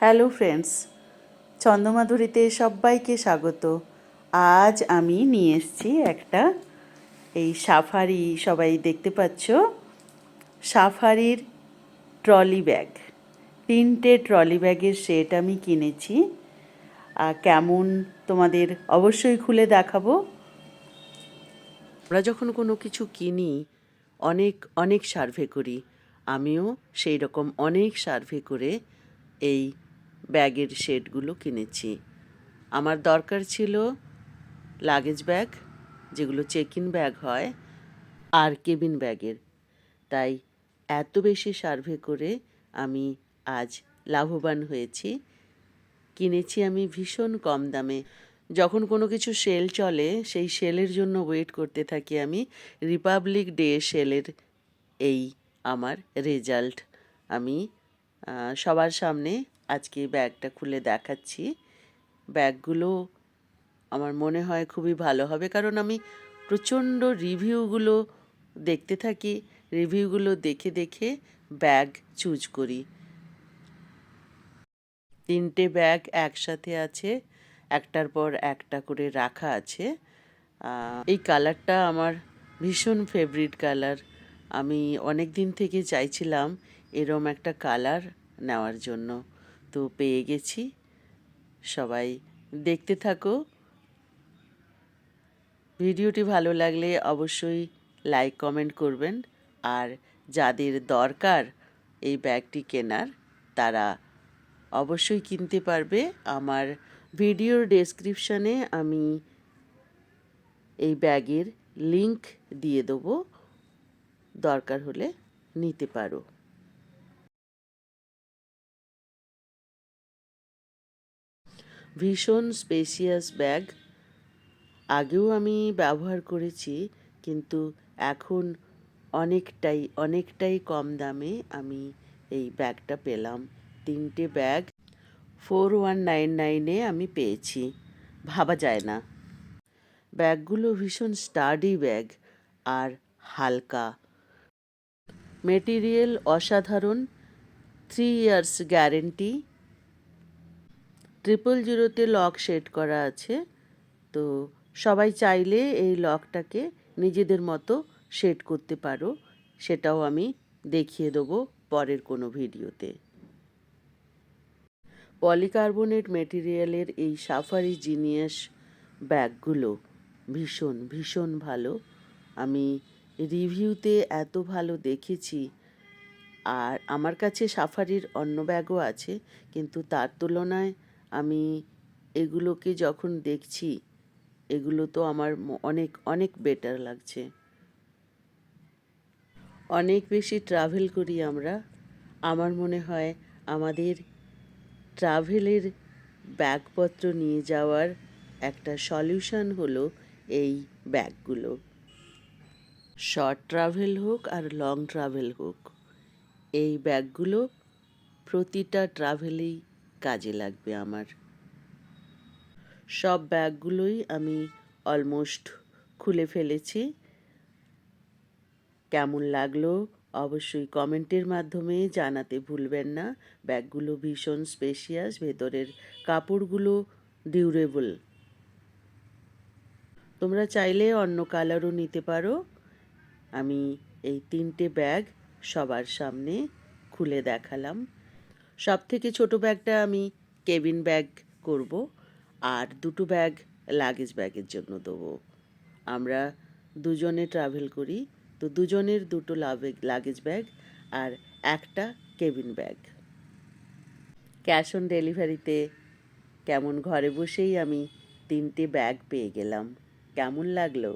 Hello friends, ছন্দমাধুরীতে সবাইকে স্বাগত। আজ আমি নিয়ে এসেছি একটা এই সাফারি, সবাই দেখতে পাচ্ছ, সাফারির ট্রলি ব্যাগ। 3টে ট্রলি ব্যাগের সেট আমি কিনেছি। কেমন তোমাদের অবশ্যই খুলে দেখাবো। আমরা যখন কোনো কিছু কিনি অনেক অনেক সার্ভে করি। আমিও সেই রকম অনেক সার্ভে করে এই ব্যাগের সেটগুলো কিনেছি। আমার দরকার ছিল লাগেজ ব্যাগ, যেগুলো চেক ইন ব্যাগ হয়, আর কেবিন ব্যাগের। তাই এত বেশি সার্ভে করে আমি আজ লাভবান হয়েছি। কিনেছি আমি ভীষণ কম দামে। যখন কোনো কিছু সেল চলে সেই সেলের জন্য ওয়েট করতে থাকি আমি। রিপাবলিক ডে সেলের এই আমার রেজাল্ট। আমি সবার সামনে আজকে ব্যাগটা খুলে দেখাচ্ছি। ব্যাগগুলো আমার মনে হয় খুবই ভালো হবে, কারণ আমি প্রচণ্ড রিভিউগুলো দেখতে থাকি। রিভিউগুলো দেখে দেখে ব্যাগ চুজ করি। 3টে ব্যাগ একসাথে আছে, একটার পর একটা করে রাখা আছে। এই কালারটা আমার ভীষণ ফেভারিট কালার। আমি অনেক দিন থেকে চাইছিলাম এরম একটা কালার নেওয়ার জন্য, তো পেয়ে গেছি। সবাই দেখতে থাকো। ভিডিওটি ভালো লাগলে অবশ্যই লাইক কমেন্ট করবেন, আর যাদের দরকার এই ব্যাগটি কেনার তারা অবশ্যই কিনতে পারবে। আমার ভিডিওর ডেসক্রিপশানে আমি এই ব্যাগের লিংক দিয়ে দেবো, দরকার হলে নিতে পারো। ভীষণ স্পেসিয়াস ব্যাগ। আগেও আমি ব্যবহার করেছি, কিন্তু এখন অনেকটাই কম দামে আমি এই ব্যাগটা পেলাম। 3টে ব্যাগ 4199-এ আমি পেয়েছি, ভাবা যায় না। ব্যাগগুলো ভীষণ স্টাডি ব্যাগ আর হালকা। মেটেরিয়াল অসাধারণ। 3 ইয়ার্স গ্যারেন্টি। 000-তে লক সেট করা আছে, তো সবাই চাইলে এই লকটাকে নিজেদের মতো সেট করতে পারো। সেটাও আমি দেখিয়ে দেবো পরের কোনো ভিডিওতে। পলিকার্বনেট মেটেরিয়ালের এই সাফারি জিনিয়াস ব্যাগগুলো ভীষণ ভালো। আমি রিভিউতে এত ভালো দেখেছি। আর আমার কাছে সাফারির অন্য ব্যাগও আছে, কিন্তু তার তুলনায় আমি এগুলোকে যখন দেখছি, এগুলো তো আমার অনেক বেটার লাগছে। অনেক বেশি ট্রাভেল করি আমরা। আমার মনে হয় আমাদের ট্রাভেলের ব্যাগপত্র নিয়ে যাওয়ার একটা সলিউশন হলো এই ব্যাগগুলো। শর্ট ট্রাভেল হোক আর লং ট্রাভেল হোক, এই ব্যাগগুলো প্রতিটা ট্রাভেলেই কাজে লাগবে আমার। সব ব্যাগগুলোই আমি অলমোস্ট খুলে ফেলেছি। কেমন লাগলো অবশ্যই কমেন্টের মাধ্যমে জানাতে ভুলবেন না। ব্যাগগুলো ভীষণ স্পেশিয়াস, ভেতরের কাপড়গুলো ডিউরেবল। তোমরা চাইলে অন্য কালারও নিতে পারো। আমি এই 3টে ব্যাগ সবার সামনে খুলে দেখালাম। সবথেকে ছোট ব্যাগটা আমি কেবিন ব্যাগ করব, আর 2টো ব্যাগ লাগেজ ব্যাগের জন্য দেবো। আমরা দুজনে ট্রাভেল করি, তো দুজনের 2টো লাগেজ ব্যাগ আর একটা কেবিন ব্যাগ। ক্যাশ অন ডেলিভারিতে কেমন ঘরে বসেই আমি 3টে ব্যাগ পেয়ে গেলাম। কেমন লাগলো?